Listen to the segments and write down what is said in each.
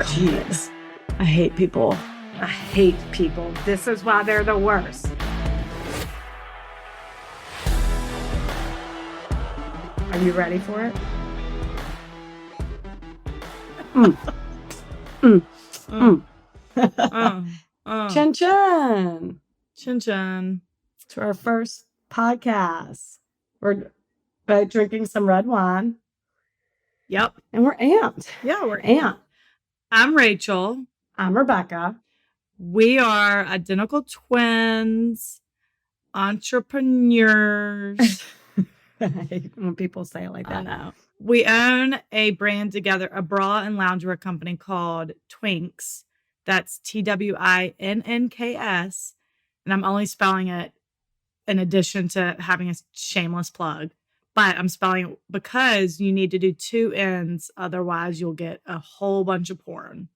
Jeez. I hate people. I hate people. This is why they're the worst. Are you ready for it? Chin chin. Chin chin. To our first podcast. We're both drinking some red wine. Yep. And we're amped. Yeah, we're amped. I'm Rachel. I'm Rebecca. We are identical twins, entrepreneurs. I hate when people say it like that. I know. We own a brand together, a bra and loungewear company called Twinks. That's TWINNKS. And I'm only spelling it in addition to having a shameless plug. But I'm spelling it because you need to do 2 N's. Otherwise, you'll get a whole bunch of porn.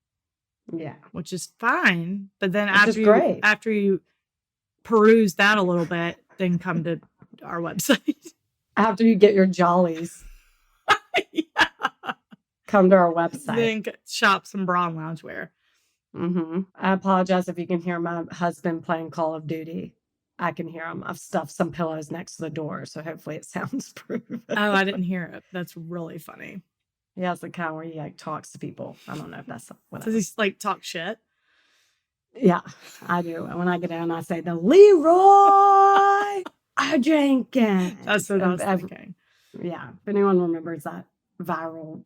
Yeah. Which is fine. But then after you peruse that a little bit, then come to our website. After you get your jollies. Yeah. Come to our website. Then shop some bra and loungewear. Mm-hmm. I apologize if you can hear my husband playing Call of Duty. I can hear him. I've stuffed some pillows next to the door, so hopefully it sounds proven. Oh, I didn't hear it. That's really funny. He has the kind where he talks to people. I don't know if that's what. Does he talk shit? Yeah, I do. And when I get in, I say the Leroy Jenkins. That's what I was thinking. Yeah, if anyone remembers that viral,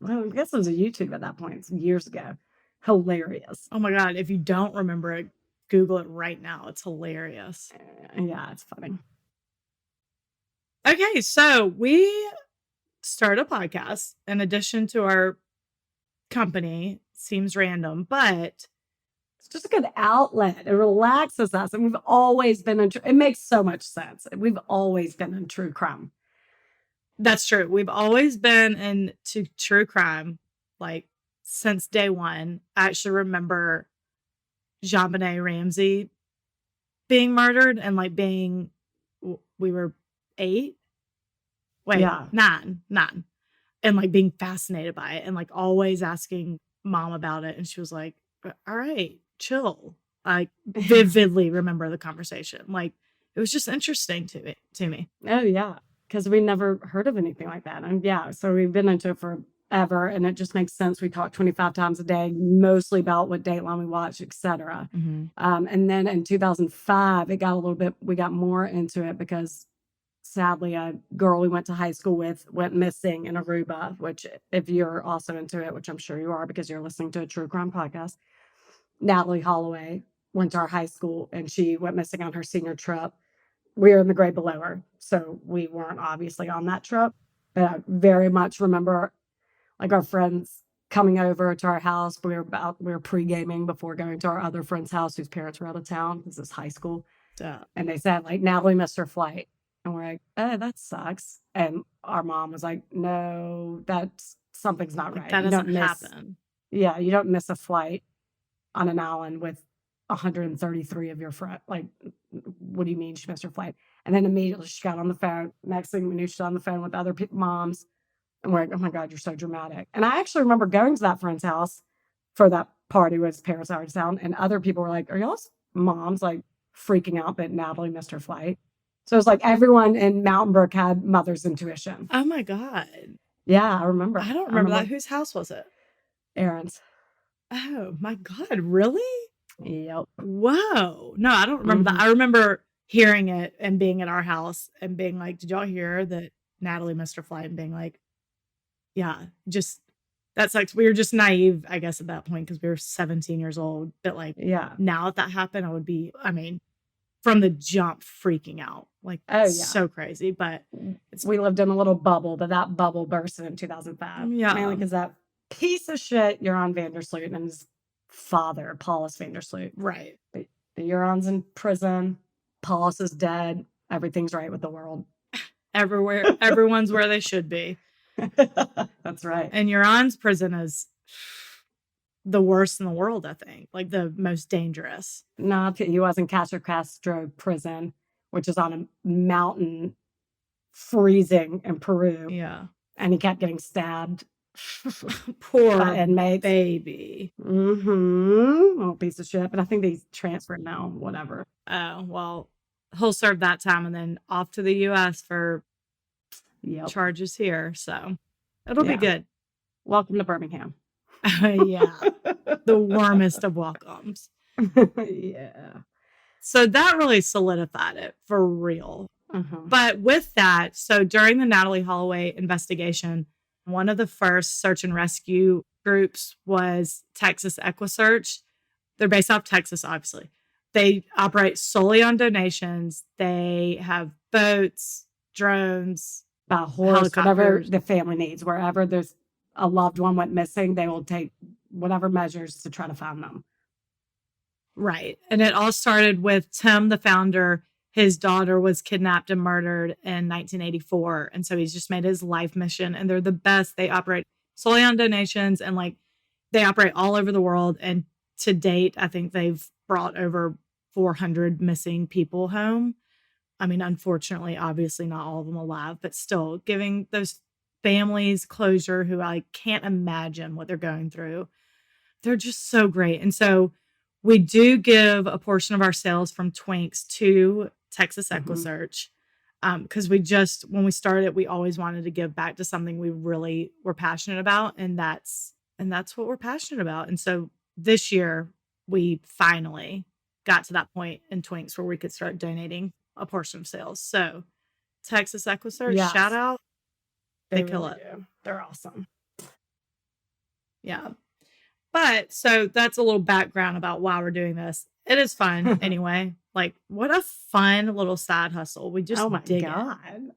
well, I guess it was a YouTube at that point. It's years ago. Hilarious. Oh my God! If you don't remember it, Google it right now. It's hilarious. Yeah, it's funny. Okay, so we start a podcast in addition to our company. Seems random, but it's just a good outlet. It relaxes us. And we've always been it makes so much sense. We've always been in true crime. That's true. We've always been into true crime, since day one. I actually remember JonBenet Ramsey being murdered and we were 8. Wait, yeah. 9. And being fascinated by it and always asking mom about it. And she was like, all right, chill. I vividly remember the conversation. It was just interesting to me. Oh yeah. Because we never heard of anything like that. And yeah, so we've been into it forever, and it just makes sense. We talk 25 times a day, mostly about what Dateline we watch, etc. Mm-hmm. And then in 2005, we got more into it because sadly, a girl we went to high school with went missing in Aruba, which if you're also into it, which I'm sure you are because you're listening to a true crime podcast, Natalie Holloway went to our high school and she went missing on her senior trip. We were in the grade below her, so we weren't obviously on that trip. But I very much remember our friends coming over to our house. We were pre-gaming before going to our other friend's house whose parents were out of town. This is high school. And they said, Natalie missed her flight. And we're like, oh, that sucks. And our mom was like, no, something's not right. That doesn't happen. Yeah, you don't miss a flight on an island with 133 of your friends. What do you mean she missed her flight? And then immediately she got on the phone. Next thing we knew, she's on the phone with other moms. And we're like, oh my God, you're so dramatic. And I actually remember going to that friend's house for that party with his parents out of town. And other people were like, are y'all's moms freaking out that Natalie missed her flight? So it was everyone in Mountain Brook had mother's intuition. Oh my God. Yeah, I remember. I don't remember that. Whose house was it? Aaron's. Oh my God, really? Yep. Whoa. No, I don't remember that. I remember hearing it and being at our house and being like, did y'all hear that Natalie missed her flight? And being like, yeah, that sucks. We were just naive, I guess, at that point because we were 17 years old. But yeah, now that happened, I would be, from the jump freaking out. So crazy. But we lived in a little bubble, but that bubble bursted in 2005. Yeah. Mainly because that piece of shit, Joran van der Sloot, and his father, Paulus van der Sloot. Right. The Joran's in prison. Paulus is dead. Everything's right with the world. Everywhere. Everyone's where they should be. That's right. And Joran's prison is the worst in the world, I think. The most dangerous. No, he was in Castro prison, which is on a mountain, freezing in Peru. Yeah. And he kept getting stabbed Poor inmates. baby. Oh, piece of shit. But I think he's transferred now. Whatever. Oh, well, he'll serve that time and then off to the U.S. for charges here. So it'll be good. Welcome to Birmingham. Yeah. The warmest of welcomes. Yeah. So that really solidified it for real. But with that, so during the Natalee Holloway investigation, one of the first search and rescue groups was Texas EquiSearch. They're based off Texas, obviously. They operate solely on donations. They have boats, drones, by horse, whatever the family needs. Wherever there's a loved one went missing, they will take whatever measures to try to find them. Right. And it all started with Tim, the founder. His daughter was kidnapped and murdered in 1984. And so he's just made his life mission. And they're the best. They operate solely on donations and like they operate all over the world. And to date, I think they've brought over 400 missing people home. I mean, unfortunately, obviously not all of them alive, but still giving those families closure who I can't imagine what they're going through. They're just so great. And so we do give a portion of our sales from Twinks to Texas EquiSearch because when we started, we always wanted to give back to something we really were passionate about. And that's what we're passionate about. And so this year, we finally got to that point in Twinks where we could start donating a portion of sales. So Texas EquiSearch, shout out. They kill it. They're awesome. Yeah. But so that's a little background about why we're doing this. It is fun anyway. Like, what a fun little side hustle. We just dig it.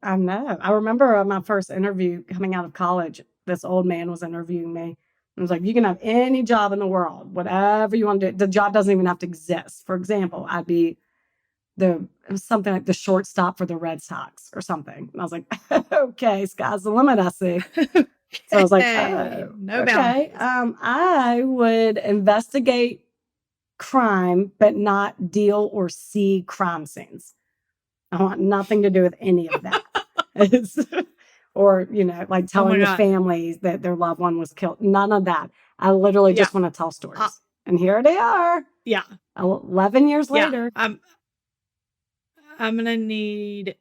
I know. I remember my first interview coming out of college. This old man was interviewing me. I was like, you can have any job in the world, whatever you want to do. The job doesn't even have to exist. For example, I'd be something like the shortstop for the Red Sox or something. And I was like, okay, sky's the limit, I see. So I was like, oh, no okay. I would investigate crime, but not deal or see crime scenes. I want nothing to do with any of that. Or, like telling the families that their loved one was killed. None of that. I literally just want to tell stories. And here they are. Yeah. 11 years later. I'm going to need...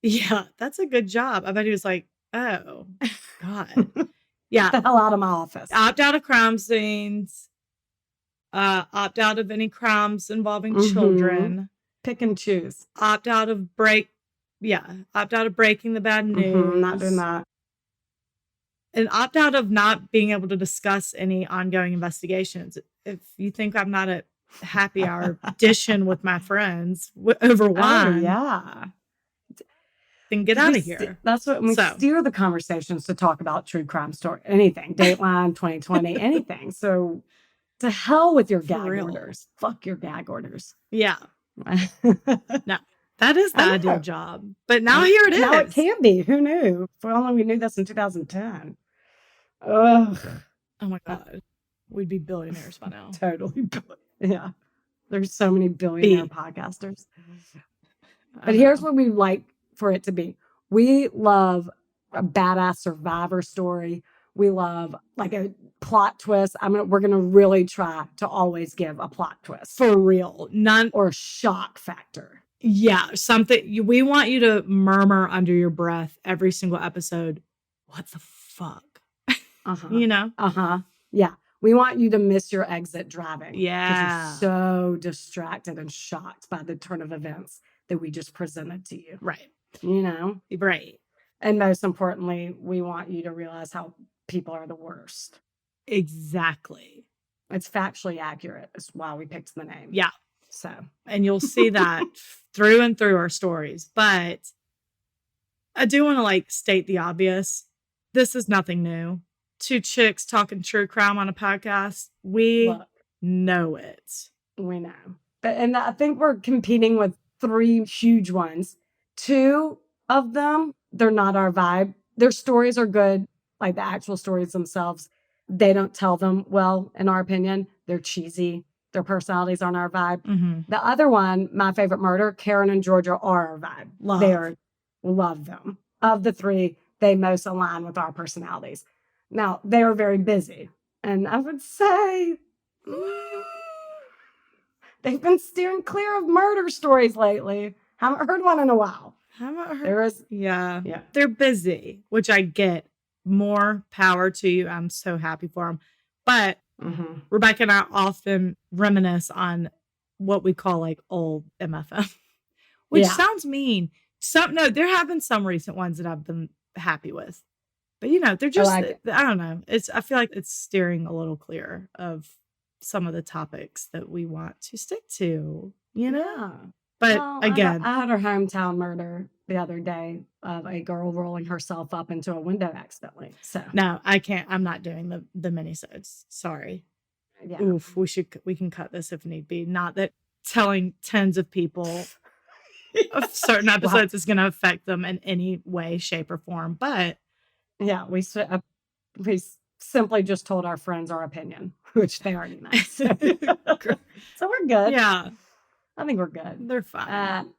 Yeah, that's a good job. I bet he was like, oh, God. Yeah. Get the hell out of my office. Opt out of crime scenes. Opt out of any crimes involving children. Pick and choose. Opt out of breaking the bad news. Not doing that. And opt out of not being able to discuss any ongoing investigations. If you think I'm not at happy hour dishing with my friends over wine. Oh, yeah. Then get out of here. That's what we steer the conversations to talk about true crime story, anything, Dateline, 2020, anything. So to hell with your gag orders. Fuck your gag orders. Yeah. No, that is the ideal job. But now here it is. Now it can be. Who knew? If only we knew this in 2010. Ugh. Oh my God. We'd be billionaires by now. Totally. Yeah. There's so many billionaire podcasters. But here's what we like for it to be. We love a badass survivor story. We love like a plot twist. We're going to really try to always give a plot twist. For real. Or shock factor. Yeah. Something we want you to murmur under your breath every single episode. What the fuck? Yeah. We want you to miss your exit driving. Yeah. Because you're so distracted and shocked by the turn of events that we just presented to you. Right. Right. And most importantly, we want you to realize how people are the worst. Exactly. It's factually accurate. It's why we picked the name. Yeah. So. And you'll see that through and through our stories. But I do want to state the obvious. This is nothing new. Two chicks talking true crime on a podcast. We know it. We know. And I think we're competing with 3 huge ones. 2 of them, they're not our vibe. Their stories are good, like the actual stories themselves. They don't tell them well, in our opinion. They're cheesy. Their personalities aren't our vibe. Mm-hmm. The other one, My Favorite Murder, Karen and Georgia are our vibe. Love them. Of the 3, they most align with our personalities. Now, they are very busy. And I would say they've been steering clear of murder stories lately. Haven't heard one in a while. Yeah. They're busy, which I get. More power to you. I'm so happy for them. But Rebecca and I often reminisce on what we call like old MFM, which sounds mean. There have been some recent ones that I've been happy with. But they're just, I don't know. I feel like it's steering a little clear of some of the topics that we want to stick to, Yeah. But again, I had her hometown murder the other day of a girl rolling herself up into a window accidentally. So no, I can't. I'm not doing the minisodes. Sorry. Yeah. Oof. We can cut this if need be. Not that telling tens of people of certain episodes is going to affect them in any way, shape, or form. But yeah, we simply just told our friends our opinion, which they already know. So we're good. Yeah. I think we're good. They're fine.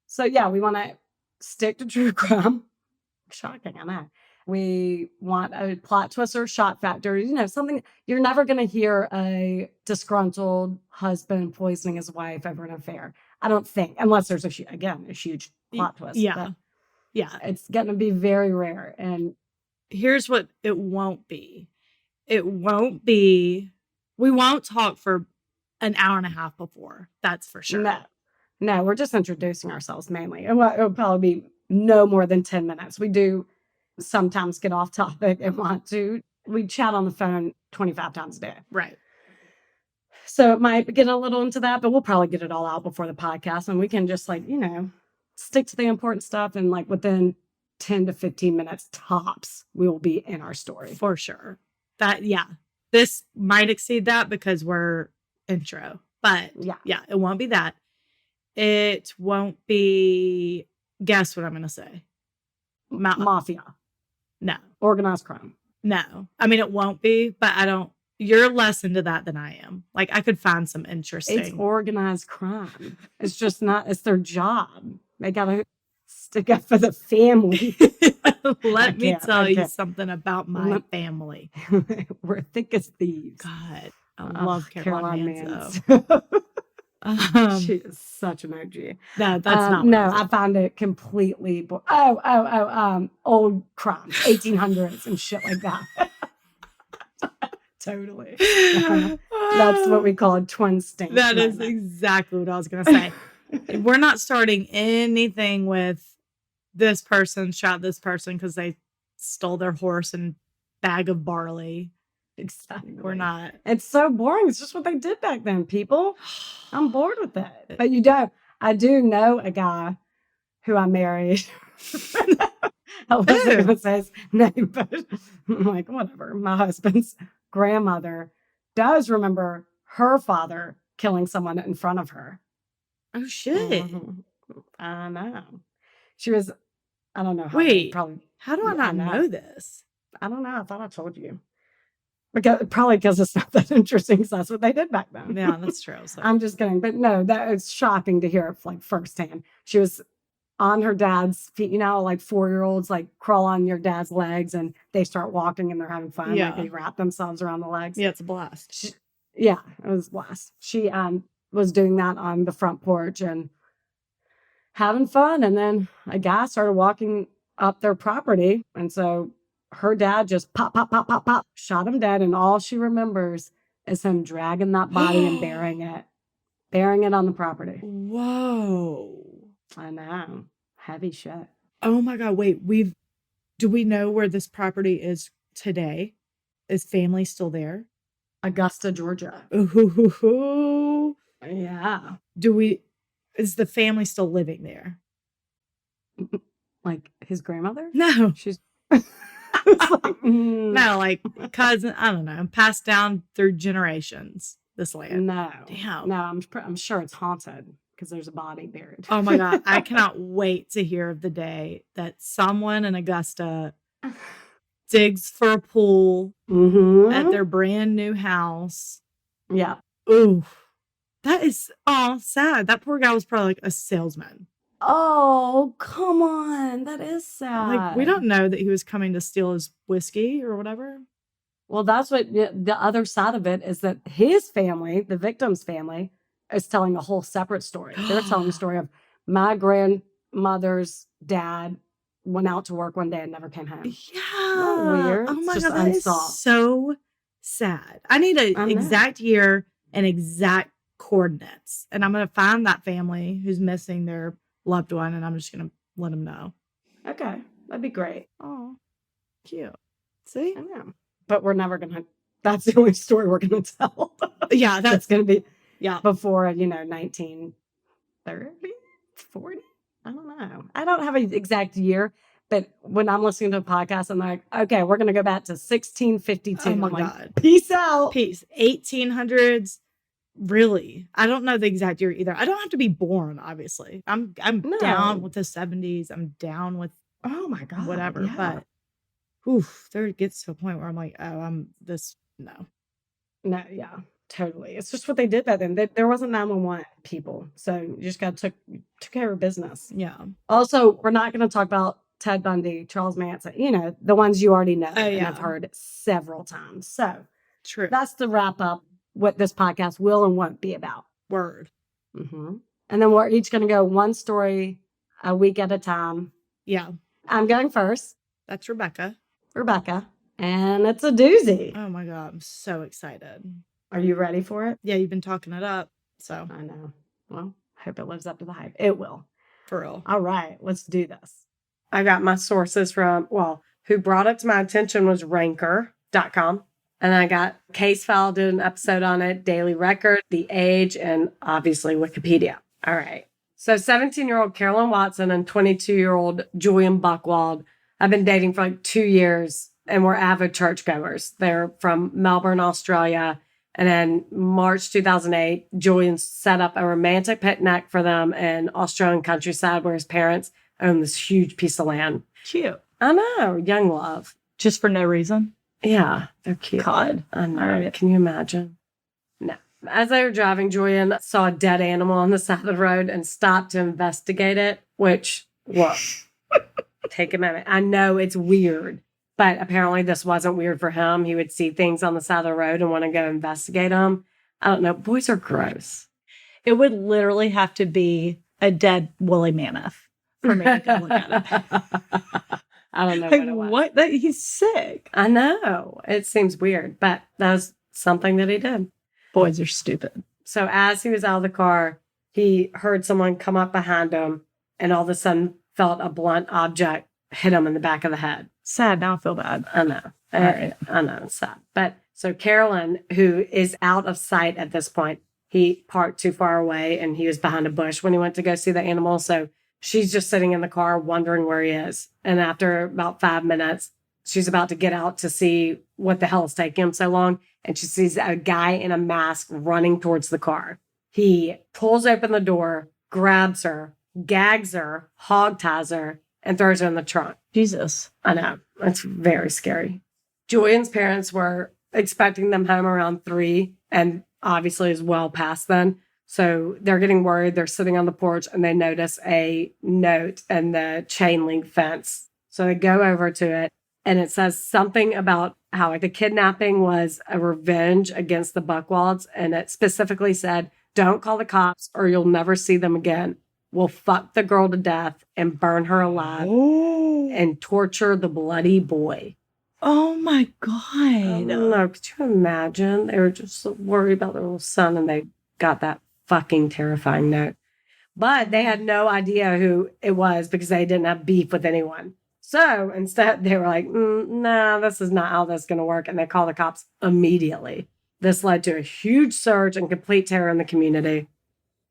So yeah, we want to stick to true crime. Shocking, I know. We want a plot twist or shock factor. Something you're never going to hear a disgruntled husband poisoning his wife over an affair. I don't think, unless there's a huge plot twist. Yeah. It's going to be very rare. And here's what it won't be. It won't be. We won't talk for an hour and a half before. That's for sure. No, we're just introducing ourselves mainly. It'll probably be no more than 10 minutes. We do sometimes get off topic and we chat on the phone 25 times a day. Right. So it might get a little into that, but we'll probably get it all out before the podcast and we can just stick to the important stuff and within 10 to 15 minutes tops, we will be in our story. For sure. This might exceed that because we're intro, but it won't be that. It won't be, guess what I'm going to say? Mafia. No. Organized crime. No. I mean, it won't be, but you're less into that than I am. I could find some interesting. It's organized crime. It's just not, it's their job. They got to stick up for the family. Let me tell you something about my family. We're thick as thieves. God, I love Carolynne Mans. She is such an OG. No, that's not. No, I found it completely. Old crimes, 1800s and shit like that. Totally. That's what we call a twin stink. That is exactly what I was going to say. We're not starting anything with this person shot this person because they stole their horse and bag of barley. Exactly. We're not. It's so boring. It's just what they did back then, people. I'm bored with it. But I do know a guy who I married. I wasn't going to say his name, but I'm like, whatever. My husband's grandmother does remember her father killing someone in front of her. Oh, shit. Mm-hmm. I know. She was, I don't know. How do I not know this? I don't know. I thought I told you. Probably because it's not that interesting because that's what they did back then. Yeah, that's true. So. I'm just kidding. But no, that is shocking to hear firsthand. She was on her dad's feet, 4-year-olds crawl on your dad's legs and they start walking and they're having fun. Yeah. They wrap themselves around the legs. Yeah, it's a blast. It was a blast. She was doing that on the front porch and having fun. And then a guy started walking up their property. And so her dad just pop, shot him dead. And all she remembers is him dragging that body and burying it on the property. Whoa. I know. Heavy shit. Oh my God. Wait, do we know where this property is today? Is family still there? Augusta, Georgia. Ooh. Yeah. Is the family still living there? His grandmother? No. She's no, cousin, I don't know, passed down through generations, this land. No. Damn. No, I'm sure it's haunted because there's a body buried. Oh my God. I cannot wait to hear of the day that someone in Augusta digs for a pool at their brand new house. Yeah. Ooh. That is sad. That poor guy was probably a salesman. Oh, come on. That is sad. Like, we don't know that he was coming to steal his whiskey or whatever. Well, that's what the other side of it is, that his family, the victim's family, is telling a whole separate story. They're telling the story of my grandmother's dad went out to work one day and never came home. Yeah. Weird. Oh my It's God, just that is unsolved. so sad. I need an exact year and exact coordinates. And I'm going to find that family who's missing their loved one, and I'm just going to let them know. Okay. That'd be great. Oh, cute. See? I know. But we're never going to, that's the only story we're going to tell. Yeah, That's going to be yeah. before, 1930, 40. I don't know. I don't have an exact year, but when I'm listening to a podcast, I'm like, okay, we're going to go back to 1652. Oh my I'm like, God. peace out. Peace. 1800s. Really? I don't know the exact year either. I don't have to be born, obviously. I'm No. down with the 70s. I'm down with Oh my God. whatever. Yeah. But oof, there it gets to a point where I'm like, oh, I'm this. No. No, yeah, totally. It's just what they did back then. There wasn't 911 people. So you just got took care of business. Yeah. Also, we're not going to talk about Ted Bundy, Charles Manson, the ones you already know and yeah. have heard several times. So True. that's the wrap up what this podcast will and won't be about. Word. Mm-hmm. And then we're each going to go one story a week at a time. Yeah. I'm going first. That's Rebecca. And it's a doozy. Oh my God. I'm so excited. Are you ready for it? Yeah, you've been talking it up. So I know. Well, I hope it lives up to the hype. It will. for real. All right, let's do this. I got my sources from, who brought it to my attention was ranker.com. And I got Case File, did an episode on it, Daily Record, The Age, and obviously Wikipedia. All right. So 17-year-old Carolynne Watson and 22-year-old Julian Buchwald have been dating for like 2 years and were avid churchgoers. They're from Melbourne, Australia. And then March 2008, Julian set up a romantic picnic for them in Australian countryside where his parents own this huge piece of land. Cute. I know. Young love. Just for no reason. Yeah, they're cute. God. I know. All right. Can you imagine? No. As they were driving, Julian saw a dead animal on the side of the road and stopped to investigate it, which, take a minute. I know it's weird, but apparently this wasn't weird for him. He would see things on the side of the road and want to go investigate them. I don't know. Boys are gross. It would literally have to be a dead woolly mammoth for me to go look at it. I don't know Like, what it was. what? He's sick. I know. It seems weird, but that was something that he did. Boys are stupid. So as he was out of the car, he heard someone come up behind him and all of a sudden felt a blunt object hit him in the back of the head. Sad. Now I feel bad. I know. All right. I know. It's sad. But so Carolynne, who is out of sight at this point, he parked too far away and he was behind a bush when he went to go see the animal. So she's just sitting in the car wondering where he is. And after about 5 minutes, she's about to get out to see what the hell is taking him so long. And she sees a guy in a mask running towards the car. He pulls open the door, grabs her, gags her, hog ties her, and throws her in the trunk. Jesus. I know. It's very scary. Julian's parents were expecting them home around 3 and obviously is well past then. So they're getting worried. They're sitting on the porch and they notice a note in the chain link fence. So they go over to it and it says something about how like the kidnapping was a revenge against the Buchwalds. And it specifically said, don't call the cops or you'll never see them again. We'll fuck the girl to death and burn her alive and torture the bloody boy. Oh my God. I don't know. Could you imagine? They were just so worried about their little son and they got that fucking terrifying note. But they had no idea who it was because they didn't have beef with anyone. So instead, they were like, nah, this is not how this is going to work. And they called the cops immediately. This led to a huge surge and complete terror in the community.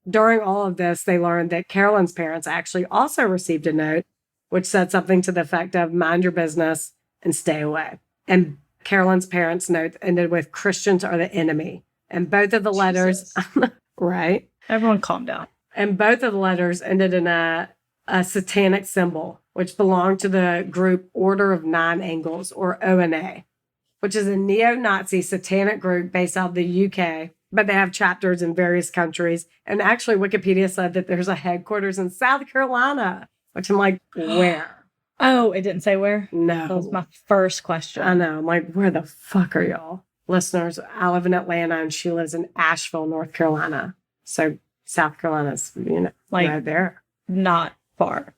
During all of this, they learned that Carolynne's parents actually also received a note, which said something to the effect of mind your business and stay away. And Carolynne's parents' note ended with Christians are the enemy. And both of the letters, right? Everyone calm down. And both of the letters ended in a satanic symbol, which belonged to the group Order of Nine Angles, or ONA, which is a neo-Nazi satanic group based out of the UK but they have chapters in various countries. And actually, Wikipedia said that there's a headquarters in South Carolina, which I'm like, where? Oh, it didn't say where? No. That was my first question. I know. I'm like, where the fuck are y'all? Listeners, I live in Atlanta and she lives in Asheville, North Carolina. So South Carolina's, Like, right there. not far.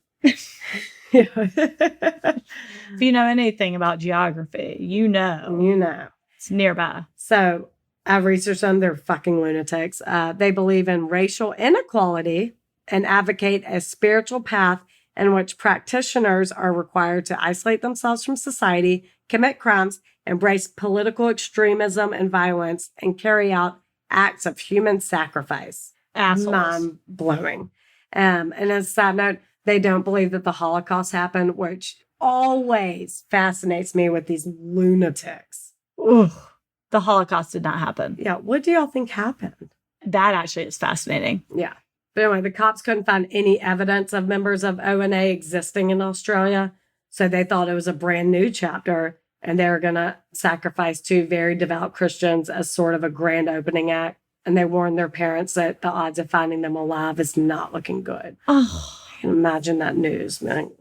Yeah. If you know anything about geography, it's nearby. So I've researched them. They're fucking lunatics. They believe in racial inequality and advocate a spiritual path in which practitioners are required to isolate themselves from society, commit crimes, embrace political extremism and violence, and carry out acts of human sacrifice. Assholes. Mind blowing. And as a side note, they don't believe that the Holocaust happened, which always fascinates me with these lunatics. Ugh. The Holocaust did not happen. Yeah, what do y'all think happened? That actually is fascinating. Yeah. But anyway, the cops couldn't find any evidence of members of ONA existing in Australia. So they thought it was a brand new chapter and they were going to sacrifice 2 very devout Christians as sort of a grand opening act. And they warned their parents that the odds of finding them alive is not looking good. Oh, I can imagine that news, man.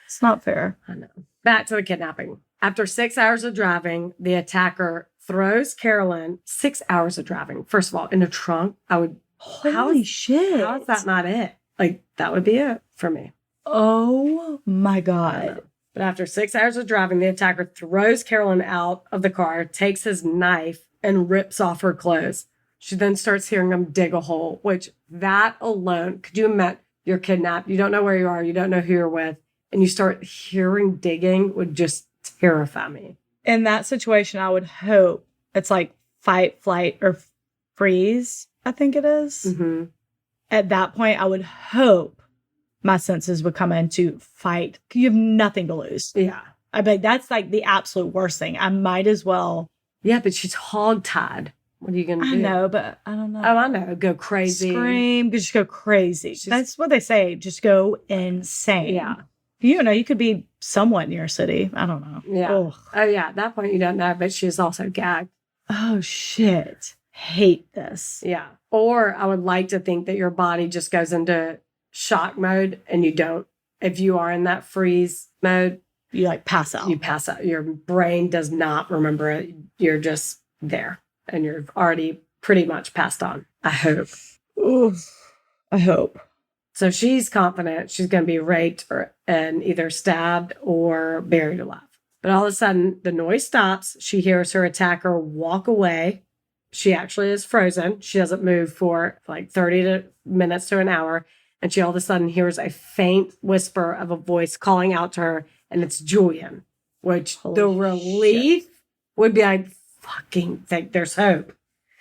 it's not fair. I know. Back to the kidnapping. After 6 hours of driving, the attacker throws Carolyn 6 hours of driving. First of all, in a trunk, I would... Holy shit. How is that not it? Like, that would be it for me. Oh my I God. know. But after 6 hours of driving, the attacker throws Carolyn out of the car, takes his knife, and rips off her clothes. She then starts hearing him dig a hole, which that alone, could you imagine? You're kidnapped. You don't know where you are. You don't know who you're with. And you start hearing digging would just terrify me. In that situation, I would hope it's like fight, flight, or freeze, I think it is. Mm-hmm. At that point, I would hope my senses would come in to fight. You have nothing to lose. Yeah. I bet that's like the absolute worst thing. I might as well. Yeah, but she's hogtied. What are you going to do? I know, but I don't know. Oh, I know. Go crazy. Scream, just go crazy. That's what they say. Just go insane. Yeah. You know, you could be somewhat near a city. I don't know. Yeah. Ugh. Oh, yeah. At that point, you don't know, but she's also gagged. Oh, shit. Hate this. Yeah. Or I would like to think that your body just goes into shock mode and you don't. If you are in that freeze mode, You like pass out. you pass out. Your brain does not remember it. You're just there and you're already pretty much passed on. I hope. Oof. I hope. So she's confident she's going to be raped and either stabbed or buried alive. But all of a sudden, the noise stops. She hears her attacker walk away. She actually is frozen. She doesn't move for like 30 minutes to an hour. And she all of a sudden hears a faint whisper of a voice calling out to her. And it's Julian, which Holy the relief would be like, fucking think there's hope.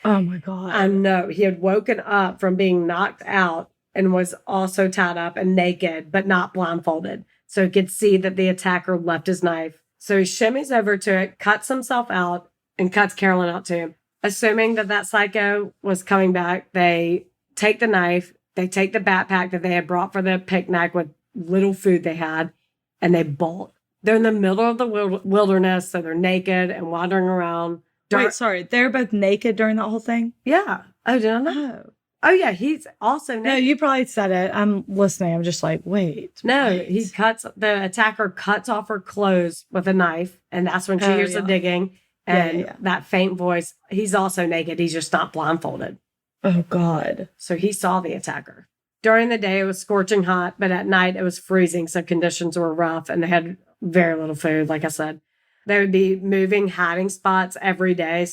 Oh my God. I know. He had woken up from being knocked out and was also tied up and naked, but not blindfolded. So he could see that the attacker left his knife. So he shimmies over to it, cuts himself out, and cuts Carolyn out too. Assuming that psycho was coming back, they take the knife, they take the backpack that they had brought for the picnic with little food they had, and they bolt. They're in the middle of the wilderness, so they're naked and wandering around. Wait, sorry. They're both naked during that whole thing? Yeah. Oh, did I know? Oh. Oh, yeah. He's also naked. No, you probably said it. I'm listening. I'm just like, wait. No, what? the attacker cuts off her clothes with a knife, and that's when she hears the digging and that faint voice. He's also naked. He's just not blindfolded. Oh, God. So he saw the attacker. During the day, it was scorching hot, but at night, it was freezing. So conditions were rough, and they had very little food, like I said. They would be moving hiding spots every day.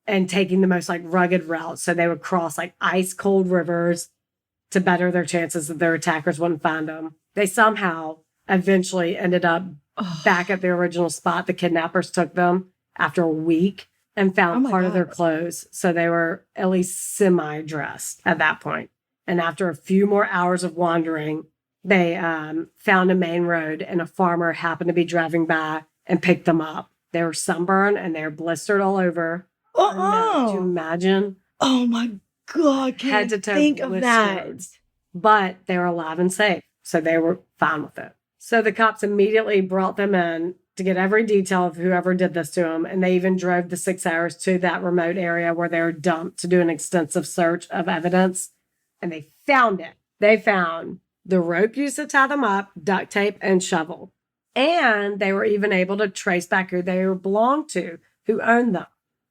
And taking the most like rugged routes. So they would cross like ice cold rivers to better their chances that their attackers wouldn't find them. They somehow eventually ended up back at the original spot the kidnappers took them after a week and found part of their clothes. So they were at least semi-dressed at that point. And after a few more hours of wandering, they found a main road and a farmer happened to be driving by and picked them up. They were sunburned and they were blistered all over. Oh, Do you imagine? Oh my God. Can't think of that. But they were alive and safe. So they were fine with it. So the cops immediately brought them in to get every detail of whoever did this to him. And they even drove the 6 hours to that remote area where they were dumped to do an extensive search of evidence. And they found it. They found the rope used to tie them up, duct tape, and shovel. And they were even able to trace back who they belonged to, who owned them.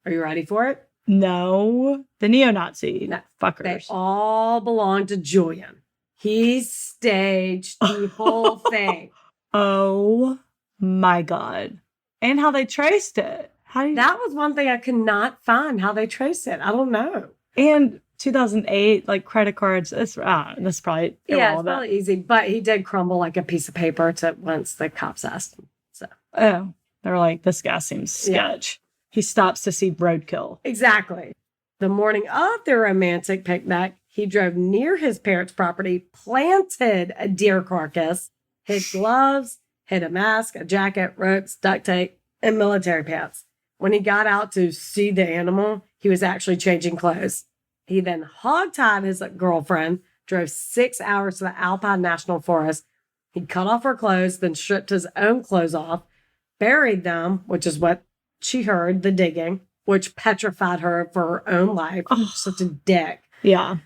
Are you ready for it? No. The neo-Nazi fuckers. They all belonged to Julian. He staged the whole thing. Oh my God. And how they traced it. How do you... That was one thing I could not find, how they traced it. I don't know. And 2008, like credit cards, that's probably irrelevant. Yeah, it's probably easy. But he did crumble like a piece of paper to once the cops asked him. So they're like, this guy seems sketch. Yeah. He stops to see roadkill. Exactly. The morning of their romantic picnic, he drove near his parents' property, planted a deer carcass, hid gloves, hid a mask, a jacket, ropes, duct tape, and military pants. When he got out to see the animal, he was actually changing clothes. He then hogtied his girlfriend, drove 6 hours to the Alpine National Forest. He cut off her clothes, then stripped his own clothes off, buried them, which is what she heard, the digging, which petrified her for her own life. Such a dick. Yeah.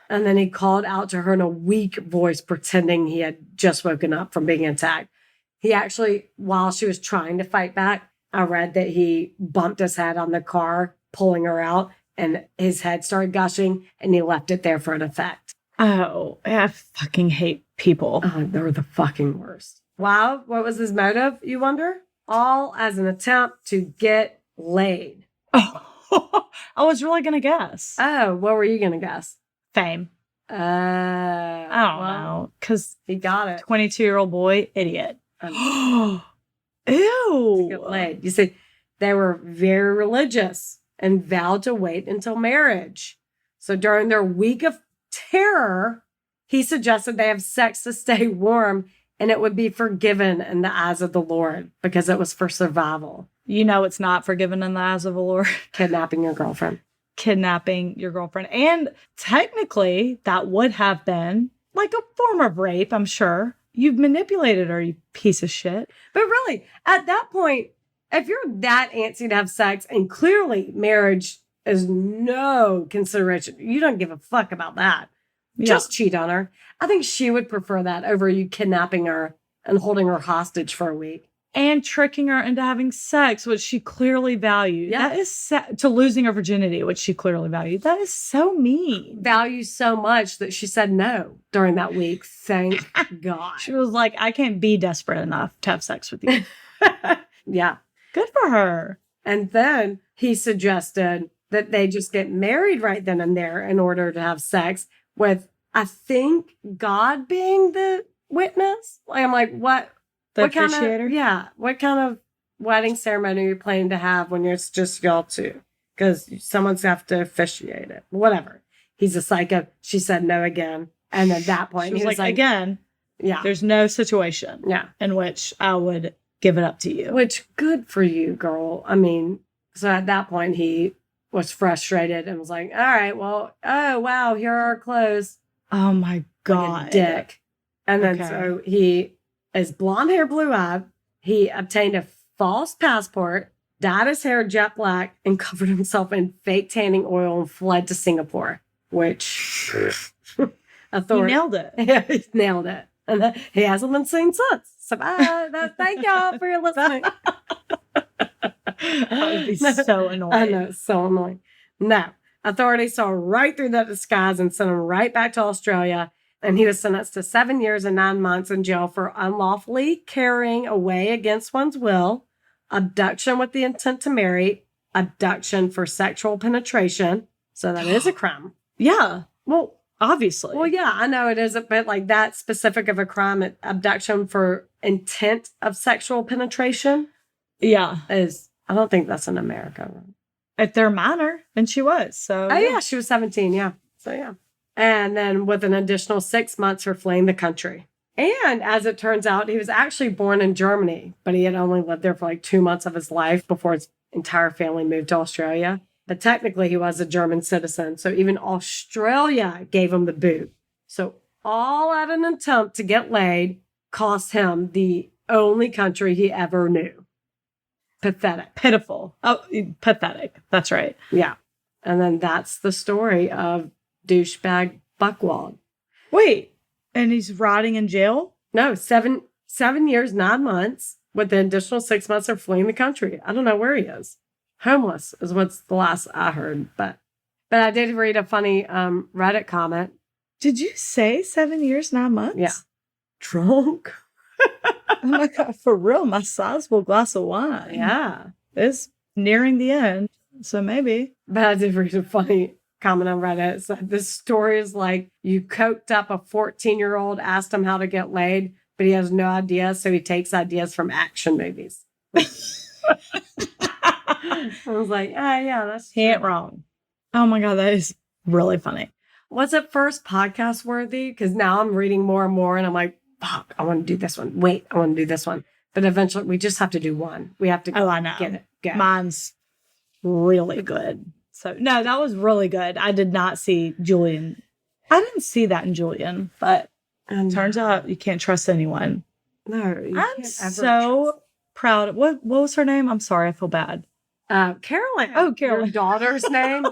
And then he called out to her in a weak voice, pretending he had just woken up from being attacked. He actually, while she was trying to fight back, I read that he bumped his head on the car, pulling her out, and his head started gushing, and he left it there for an effect. Oh, I fucking hate people. Oh, they were the fucking worst. Wow, what was his motive, you wonder? All as an attempt to get laid. Oh, I was really going to guess. Oh, what were you going to guess? Fame. I don't know. Because he got it. 22-year-old boy, idiot. Ew. To get laid. You see, they were very religious and vowed to wait until marriage. So during their week of terror, he suggested they have sex to stay warm, and it would be forgiven in the eyes of the Lord because it was for survival. You know it's not forgiven in the eyes of the Lord. Kidnapping your girlfriend. Kidnapping your girlfriend. And technically, that would have been like a form of rape, I'm sure. You've manipulated her, you piece of shit. But really, at that point, if you're that antsy to have sex and clearly marriage is no consideration, you don't give a fuck about that. Yeah. Just cheat on her. I think she would prefer that over you kidnapping her and holding her hostage for a week. And tricking her into having sex, which she clearly valued. Yeah. That is to losing her virginity, which she clearly valued. That is so mean. Values so much that she said no during that week. Thank God. She was like, I can't be desperate enough to have sex with you. Yeah. Good for her. And then he suggested that they just get married right then and there in order to have sex with, I think, God being the witness. I'm like, what? The what officiator? What kind of wedding ceremony are you planning to have when it's just y'all two? Because someone's have to officiate it. Whatever. He's a psycho. She said no again. And at that point, he was like, again, yeah, there's no situation in which I would give it up to you. Which, good for you, girl. I mean, so at that point, he was frustrated and was like, all right, well, oh, wow, here are our clothes. Oh, my God. Like a dick. And then so he... His blonde hair, blue eyed, he obtained a false passport, dyed his hair jet black, and covered himself in fake tanning oil and fled to Singapore, which authority. He nailed it. Yeah, he nailed it. And he hasn't been seen since. So thank y'all for your listening. That would be so annoying. I know, it's so annoying. No, authorities saw right through that disguise and sent him right back to Australia. And he was sentenced to 7 years and 9 months in jail for unlawfully carrying away against one's will, abduction with the intent to marry, abduction for sexual penetration. So that is a crime. Yeah. Well, obviously. Well, yeah, I know it is a bit like that specific of a crime. Abduction for intent of sexual penetration. Yeah. I don't think that's in America. If they're minor, and she was. So. Oh, yeah, she was 17. Yeah. So, yeah. And then with an additional 6 months for fleeing the country. And as it turns out, he was actually born in Germany, but he had only lived there for like 2 months of his life before his entire family moved to Australia. But technically, he was a German citizen. So even Australia gave him the boot. So all at an attempt to get laid cost him the only country he ever knew. Pathetic. Pitiful. Oh, pathetic. That's right. Yeah. And then that's the story of douchebag Buchwald. Wait, and he's rotting in jail? No, 7 years, 9 months, with the additional 6 months of fleeing the country. I don't know where he is. Homeless is what's the last I heard. But I did read a funny Reddit comment. Did you say 7 years, 9 months? Yeah. Drunk. Oh my God, for real, my sizable glass of wine. Yeah. It's nearing the end, so maybe. But I did read a funny comment on Reddit. It said, this story is like you coked up a 14-year-old, asked him how to get laid, but he has no idea, so he takes ideas from action movies. I was like, yeah, that's He ain't wrong. Oh my God, that is really funny. Was it first podcast worthy? Because now I'm reading more and more, and I'm like, fuck, I want to do this one. Wait, I want to do this one. But eventually, we just have to do one. We have to Oh, I know. get it. Go. Mine's really good. So, no, that was really good. I did not see Julian. I didn't see that in Julian, but turns out you can't trust anyone. No, you I'm can't ever so trust. proud. What was her name? I'm sorry. I feel bad. Carolynne. Oh, Carolynne. Your daughter's name?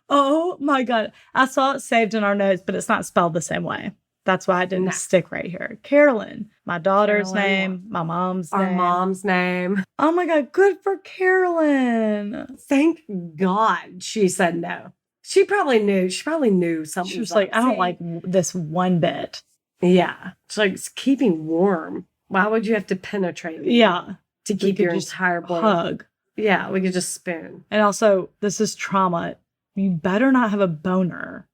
Oh my God. I saw it saved in our notes, but it's not spelled the same way. That's why I didn't No. stick right here. Carolynne, my daughter's Carolynne. name, my mom's Our name. mom's name. Oh my God, good for Carolynne. Thank God she said no. She probably knew. She probably knew something. She was like, I don't like this one bit. Yeah. She's like, it's keeping warm. Why would you have to penetrate me? Yeah. To We keep could your just entire body. hug. Yeah, we could just spoon. And also, this is trauma. You better not have a boner.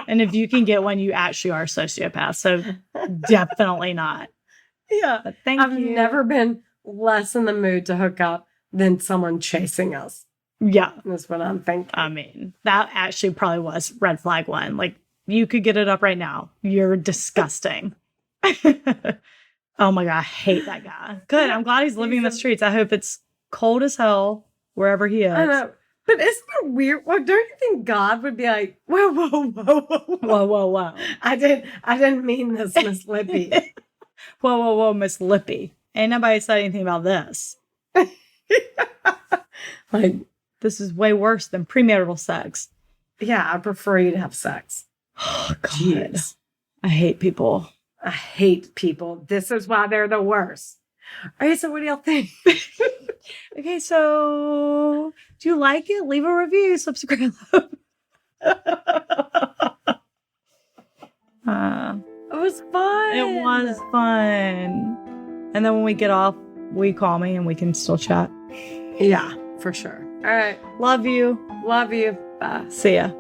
And if you can get one, you actually are a sociopath. So definitely not. Yeah. But thank I've you. never been less in the mood to hook up than someone chasing us. Yeah. That's what I'm thinking. I mean, that actually probably was red flag one. Like, you could get it up right now. You're disgusting. Oh my God, I hate that guy. Good. I'm glad he's living in the streets. I hope it's cold as hell wherever he is. I know. But isn't it weird? Well, don't you think God would be like, whoa, whoa, whoa, whoa, Whoa, whoa, whoa. I didn't mean this, Miss Lippy. Whoa, whoa, whoa, Miss Lippy. Ain't nobody said anything about this. Like, This is way worse than premarital sex. yeah, I prefer you to have sex. Oh, God. Jeez. I hate people. I hate people. This is why they're the worst. All right, so what do y'all think? Okay, so do you like it? Leave a review, subscribe. It was fun. It was fun. And then when we get off, will you call me and we can still chat? Yeah, for sure. All right. Love you. Love you. Bye. See ya.